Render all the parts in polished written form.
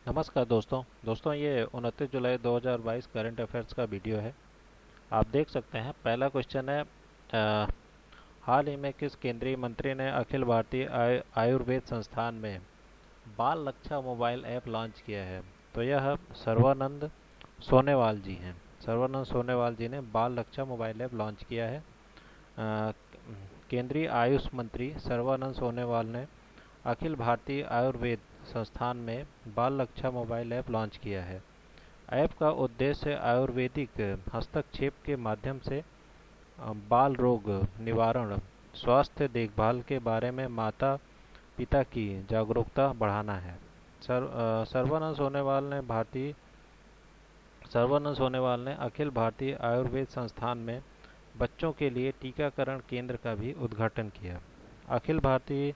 नमस्कार दोस्तों ये 29 जुलाई 2022 करंट अफेयर्स का वीडियो है। आप देख सकते हैं। पहला क्वेश्चन है, हाल ही में किस केंद्रीय मंत्री ने अखिल भारतीय आयुर्वेद संस्थान में बाल रक्षा मोबाइल ऐप लॉन्च किया है? तो यह सर्बानंद सोनेवाल जी हैं। सर्बानंद सोनेवाल जी ने बाल रक्षा मोबाइल ऐप लॉन्च किया है। अ, केंद्रीय आयुष मंत्री सर्बानंद सोनेवाल ने अखिल भारतीय आयुर्वेद संस्थान में बाल रक्षा मोबाइल ऐप लॉन्च किया है। ऐप का उद्देश्य आयुर्वेदिक हस्तक्षेप के माध्यम से बाल रोग निवारण, स्वास्थ्य देखभाल के बारे में माता पिता की जागरूकता बढ़ाना है। सर्बानंद सोनेवाल ने अखिल भारतीय आयुर्वेद संस्थान में बच्चों के लिए टीकाकरण केंद्र का भी उद्घाटन किया। अखिल भारतीय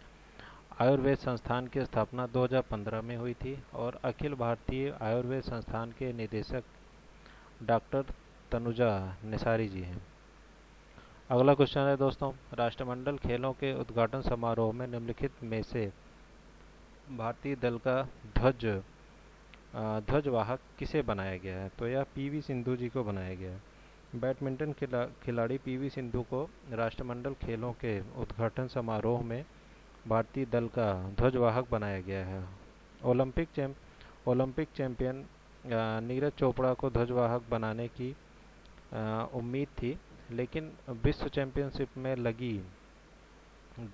आयुर्वेद संस्थान की स्थापना 2015 में हुई थी और अखिल भारतीय आयुर्वेद संस्थान के निदेशक डॉक्टर तनुजा निसारी जी हैं। अगला क्वेश्चन है दोस्तों, राष्ट्रमंडल खेलों के उद्घाटन समारोह में निम्नलिखित में से भारतीय दल का ध्वजवाहक किसे बनाया गया है? तो यह पीवी सिंधु जी को बनाया गया है। बैडमिंटन खिलाड़ी पीवी सिंधु को राष्ट्रमंडल खेलों के उद्घाटन समारोह में भारतीय दल का ध्वजवाहक बनाया गया है। ओलंपिक चैंपियन नीरज चोपड़ा को ध्वजवाहक बनाने की उम्मीद थी, लेकिन विश्व चैंपियनशिप में लगी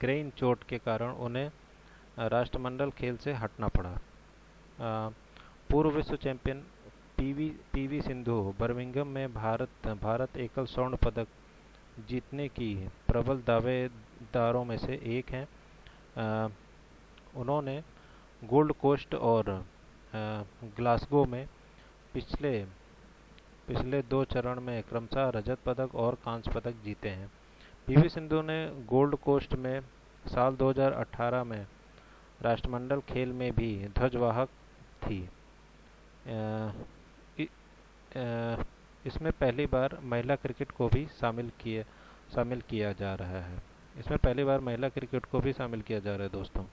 ग्रेन चोट के कारण उन्हें राष्ट्रमंडल खेल से हटना पड़ा। पूर्व विश्व चैंपियन पीवी सिंधु बर्मिंघम में भारत एकल स्वर्ण पदक जीतने की प्रबल दावेदारों में से एक हैं। उन्होंने गोल्ड कोस्ट और ग्लासगो में पिछले दो चरण में क्रमशः रजत पदक और कांस्य पदक जीते हैं। पीवी सिंधु ने गोल्ड कोस्ट में साल 2018 में राष्ट्रमंडल खेल में भी ध्वजवाहक थी। इसमें पहली बार महिला क्रिकेट को भी शामिल किया जा रहा है। इसमें पहली बार महिला क्रिकेट को भी शामिल किया जा रहा है दोस्तों।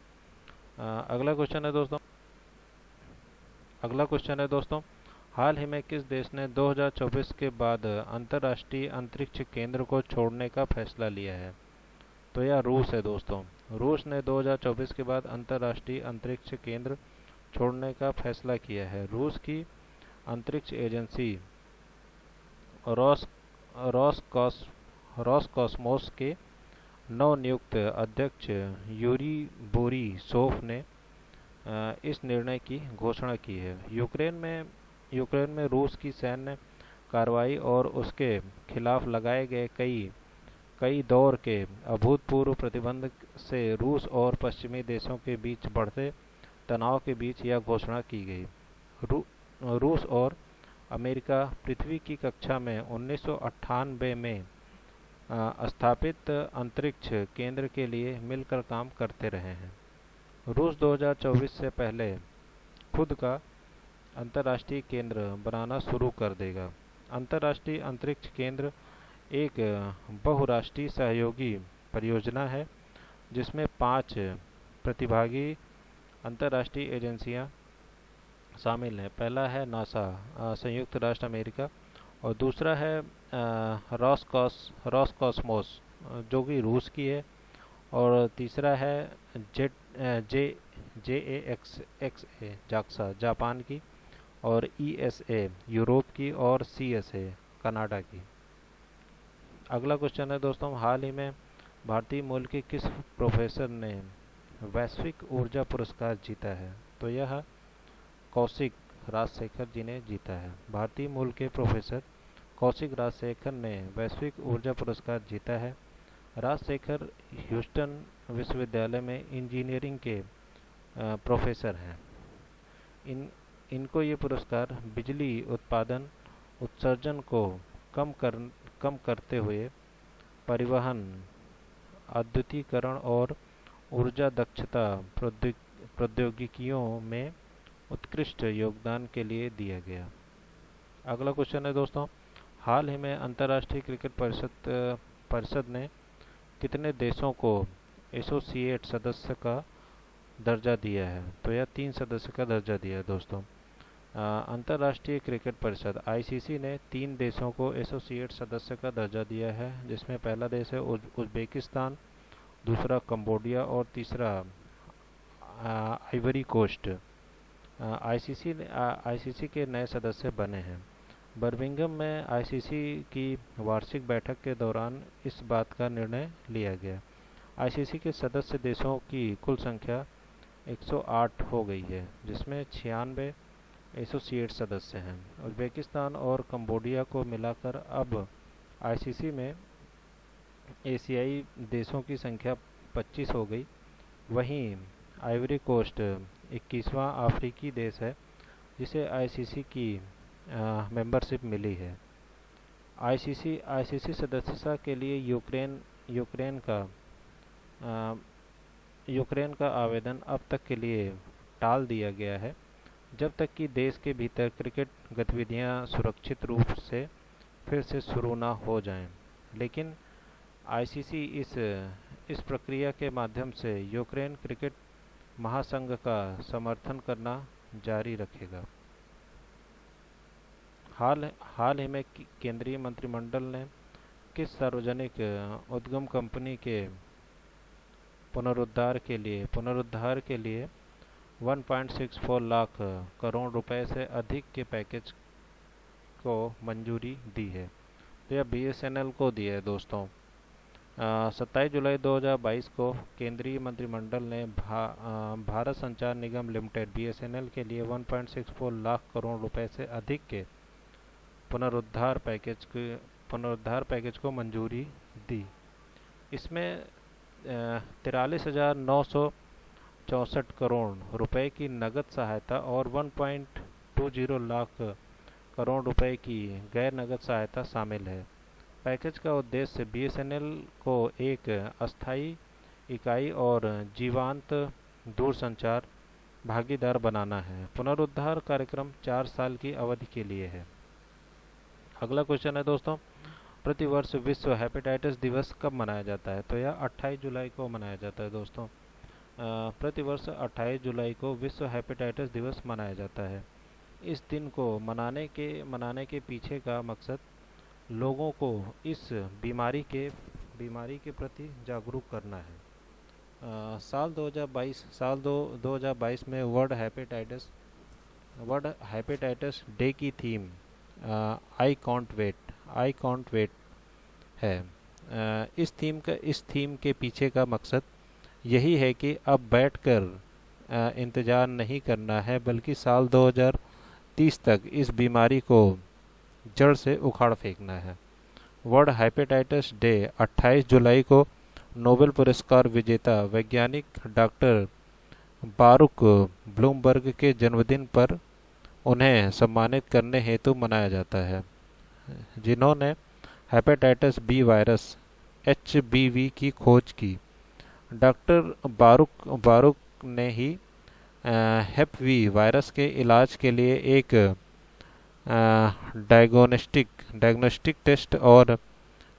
अगला क्वेश्चन है दोस्तों, हाल ही में किस देश ने 2024 के बाद अंतर्राष्ट्रीय अंतरिक्ष केंद्र को छोड़ने का फैसला लिया है? तो यह रूस है दोस्तों। रूस ने 2024 के बाद अंतर्राष्ट्रीय अंतरिक्ष केंद्र छोड़ने का फैसला किया है। रूस की अंतरिक्ष एजेंसी रॉसकॉस्मोस के नवनियुक्त अध्यक्ष यूरी बोरिसोव ने इस निर्णय की घोषणा की है। यूक्रेन में रूस की सैन्य कार्रवाई और उसके खिलाफ लगाए गए कई दौर के अभूतपूर्व प्रतिबंध से रूस और पश्चिमी देशों के बीच बढ़ते तनाव के बीच यह घोषणा की गई। रूस और अमेरिका पृथ्वी की कक्षा में 1998 में स्थापित अंतरिक्ष केंद्र के लिए मिलकर काम करते रहे हैं। रूस 2024 से पहले खुद का अंतर्राष्ट्रीय केंद्र बनाना शुरू कर देगा। अंतर्राष्ट्रीय अंतरिक्ष केंद्र एक बहुराष्ट्रीय सहयोगी परियोजना है जिसमें 5 प्रतिभागी अंतर्राष्ट्रीय एजेंसियां शामिल हैं। पहला है नासा, संयुक्त राष्ट्र अमेरिका, और दूसरा है रॉसकॉस्मोस जो कि रूस की है, और तीसरा है जेट JAXA जाक्सा जापान की, और ESA यूरोप की, और CSA कनाडा की। अगला क्वेश्चन है दोस्तों, हाल ही में भारतीय मूल के किस प्रोफेसर ने वैश्विक ऊर्जा पुरस्कार जीता है? तो यह कौशिक राजशेखर जी ने जीता है। भारतीय मूल के प्रोफेसर कौशिक राजशेखर ने वैश्विक ऊर्जा पुरस्कार जीता है। राजशेखर ह्यूस्टन विश्वविद्यालय में इंजीनियरिंग के प्रोफेसर हैं। इनको ये पुरस्कार बिजली उत्पादन उत्सर्जन को कम करते हुए परिवहन, आधुनिकीकरण और ऊर्जा दक्षता प्रौद्योगिकियों में उत्कृष्ट योगदान के लिए दिया गया। अगला क्वेश्चन है दोस्तों, हाल ही में अंतर्राष्ट्रीय क्रिकेट परिषद ने कितने देशों को एसोसिएट सदस्य का दर्जा दिया है? तो यह 3 सदस्य का दर्जा दिया है दोस्तों। अंतर्राष्ट्रीय क्रिकेट परिषद आईसीसी ने 3 देशों को एसोसिएट सदस्य का दर्जा दिया है, जिसमें पहला देश है उज्बेकिस्तान, दूसरा कंबोडिया और तीसरा आइवरी कोस्ट। आईसीसी के नए सदस्य बने हैं। बर्मिंघम में आईसीसी की वार्षिक बैठक के दौरान इस बात का निर्णय लिया गया। आईसीसी के सदस्य देशों की कुल संख्या 108 हो गई है, जिसमें 96 एसोसिएट सदस्य हैं। उज्बेकिस्तान और कंबोडिया को मिलाकर अब आईसीसी में एशियाई देशों की संख्या 25 हो गई। वहीं आइवरी कोस्ट 21वां अफ्रीकी देश है जिसे आईसीसी की मेंबरशिप मिली है। आईसीसी सदस्यता के लिए अ, यूक्रेन का आवेदन अब तक के लिए टाल दिया गया है, जब तक कि देश के भीतर क्रिकेट गतिविधियां सुरक्षित रूप से फिर से शुरू ना हो जाएं। लेकिन आईसीसी इस प्रक्रिया के माध्यम से यूक्रेन क्रिकेट महासंघ का समर्थन करना जारी रखेगा। हाल ही में केंद्रीय मंत्रिमंडल ने किस सार्वजनिक उद्यम कंपनी के पुनरुद्धार के लिए 1.64 लाख करोड़ रुपए से अधिक के पैकेज को मंजूरी दी है? तो यह बीएसएनएल को दी है दोस्तों। 27 जुलाई 2022 को केंद्रीय मंत्रिमंडल ने भारत संचार निगम लिमिटेड बीएसएनएल के लिए 1.64 लाख करोड़ रुपए से अधिक के पुनरुद्धार पैकेज को मंजूरी दी। इसमें 43,964 करोड़ रुपए की नगद सहायता और 1.20 लाख करोड़ रुपए की गैर नगद सहायता शामिल है। पैकेज का उद्देश्य बीएसएनएल को एक अस्थायी इकाई और जीवंत दूरसंचार भागीदार बनाना है। पुनरुद्धार कार्यक्रम 4 साल की अवधि के लिए है। अगला क्वेश्चन है दोस्तों, प्रतिवर्ष विश्व हेपेटाइटिस दिवस कब मनाया जाता है? तो यह 28 जुलाई को मनाया जाता है दोस्तों। प्रतिवर्ष 28 जुलाई को विश्व हेपेटाइटिस दिवस मनाया जाता है। इस दिन को मनाने के पीछे का मकसद लोगों को इस बीमारी के प्रति जागरूक करना है। साल 2022 में वर्ल्ड हेपेटाइटिस डे की थीम आई कांट वेट है। इस थीम के पीछे का मकसद यही है कि अब बैठकर इंतज़ार नहीं करना है, बल्कि साल 2030 तक इस बीमारी को जड़ से उखाड़ फेंकना है। वर्ल्ड हेपेटाइटिस डे 28 जुलाई को नोबेल पुरस्कार विजेता वैज्ञानिक डॉक्टर बारुक ब्लूमबर्ग के जन्मदिन पर उन्हें सम्मानित करने हेतु मनाया जाता है, जिन्होंने हेपेटाइटिस बी वायरस HBV की खोज की। डॉक्टर बारुक ने ही हेप वी वायरस के इलाज के लिए एक डायग्नोस्टिक टेस्ट और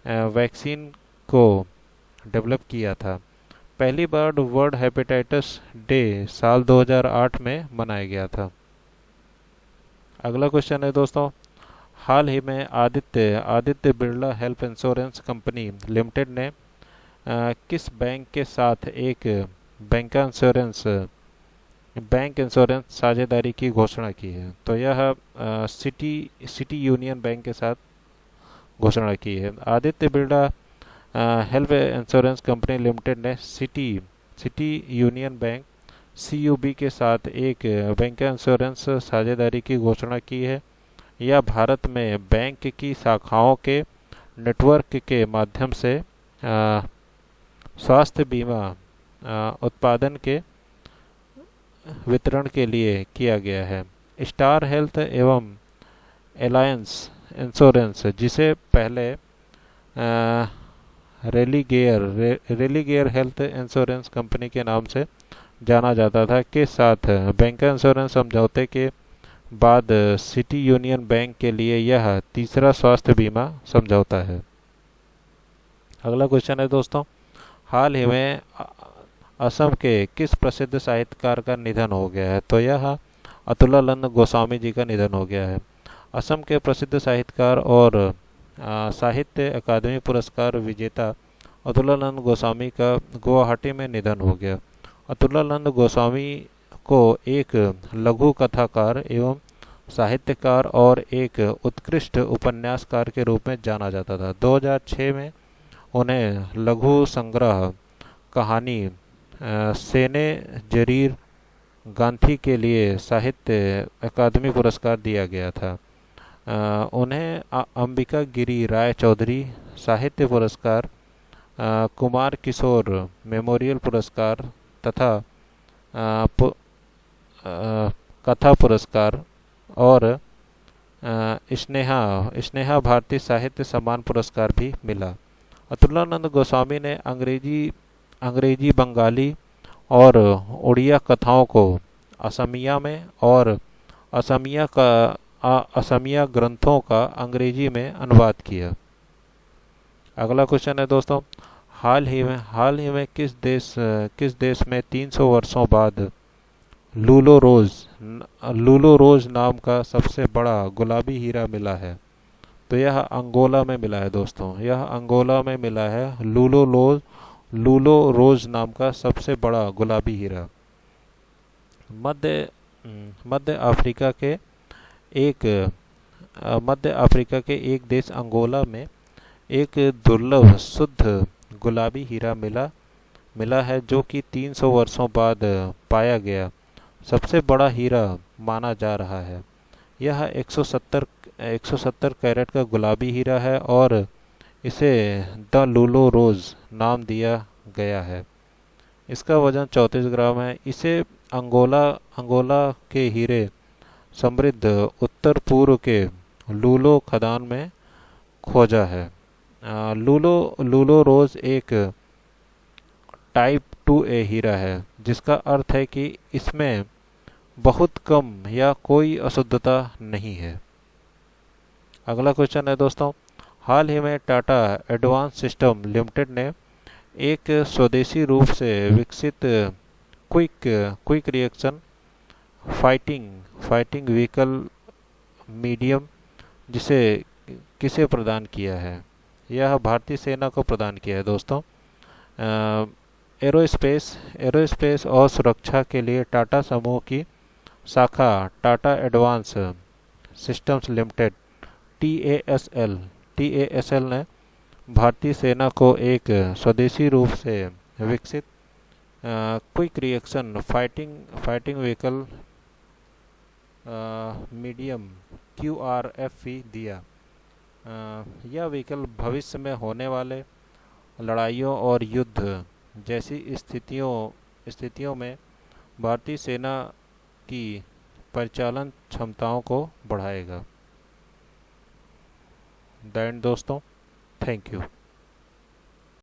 वैक्सीन को डेवलप किया था। पहली बार वर्ल्ड हेपेटाइटिस डे साल 2008 में मनाया गया था। अगला क्वेश्चन है दोस्तों, हाल ही में Aditya Birla health insurance company limited ने किस बैंक के साथ एक बैंक इंश्योरेंस साझेदारी की घोषणा की है? तो यह सिटी यूनियन बैंक के साथ घोषणा की है। Aditya Birla health insurance company limited ने सिटी यूनियन बैंक CUB के साथ एक बैंक इंश्योरेंस साझेदारी की घोषणा की है। यह भारत में बैंक की शाखाओं के नेटवर्क के माध्यम से स्वास्थ्य बीमा उत्पादन के वितरण के लिए किया गया है। स्टार हेल्थ एवं एलायंस इंश्योरेंस, जिसे पहले रेलीगेयर हेल्थ इंश्योरेंस कंपनी के नाम से जाना जाता था, के साथ बैंक इंश्योरेंस समझौते के बाद सिटी यूनियन बैंक के लिए यह तीसरा स्वास्थ्य बीमा समझौता है। अगला क्वेश्चन है दोस्तों, हाल ही में असम के किस प्रसिद्ध साहित्यकार का निधन हो गया है? तो यह अतुलानंद गोस्वामी जी का निधन हो गया है। असम के प्रसिद्ध साहित्यकार और साहित्य अकादमी पुरस्कार विजेता अतुलानंद गोस्वामी का गुवाहाटी में निधन हो गया। अतुलानंद गोस्वामी को एक लघु कथाकार एवं साहित्यकार और एक उत्कृष्ट उपन्यासकार के रूप में जाना जाता था। 2006 में उन्हें लघु संग्रह कहानी सेने जरीर गांधी के लिए साहित्य अकादमी पुरस्कार दिया गया था। उन्हें अंबिका गिरी राय चौधरी साहित्य पुरस्कार, कुमार किशोर मेमोरियल पुरस्कार तथा कथा पुरस्कार और स्नेहा स्नेहा भारती साहित्य सम्मान पुरस्कार भी मिला। अतुलानंद गोस्वामी ने अंग्रेजी बंगाली और उड़िया कथाओं को असमिया में और असमिया ग्रंथों का अंग्रेजी में अनुवाद किया। अगला क्वेश्चन है दोस्तों, हाल ही में किस देश में 300 वर्षों बाद लूलो रोज नाम का सबसे बड़ा गुलाबी हीरा मिला है? तो यह अंगोला में मिला है दोस्तों। यह अंगोला में मिला है लूलो रोज नाम का सबसे बड़ा गुलाबी हीरा। मध्य मध्य अफ्रीका के एक मध्य अफ्रीका के एक देश अंगोला में एक दुर्लभ शुद्ध गुलाबी हीरा मिला है, जो कि 300 वर्षों बाद पाया गया सबसे बड़ा हीरा माना जा रहा है। यह 170 कैरेट का गुलाबी हीरा है और इसे द लूलो रोज नाम दिया गया है। इसका वजन 34 ग्राम है। इसे अंगोला के हीरे समृद्ध उत्तर पूर्व के लूलो खदान में खोजा है। लूलो रोज एक टाइप 2A हीरा है, जिसका अर्थ है कि इसमें बहुत कम या कोई अशुद्धता नहीं है। अगला क्वेश्चन है दोस्तों, हाल ही में टाटा एडवांस सिस्टम लिमिटेड ने एक स्वदेशी रूप से विकसित quick reaction fighting vehicle medium जिसे किसे प्रदान किया है? यह भारतीय सेना को प्रदान किया है दोस्तों। एरोस्पेस और सुरक्षा के लिए टाटा समूह की शाखा Tata advance systems limited TASL ने भारतीय सेना को एक स्वदेशी रूप से विकसित quick reaction fighting vehicle medium QRF दिया। यह व्हीकल भविष्य में होने वाले लड़ाइयों और युद्ध जैसी स्थितियों में भारतीय सेना की परिचालन क्षमताओं को बढ़ाएगा। दैट दोस्तों, थैंक यू।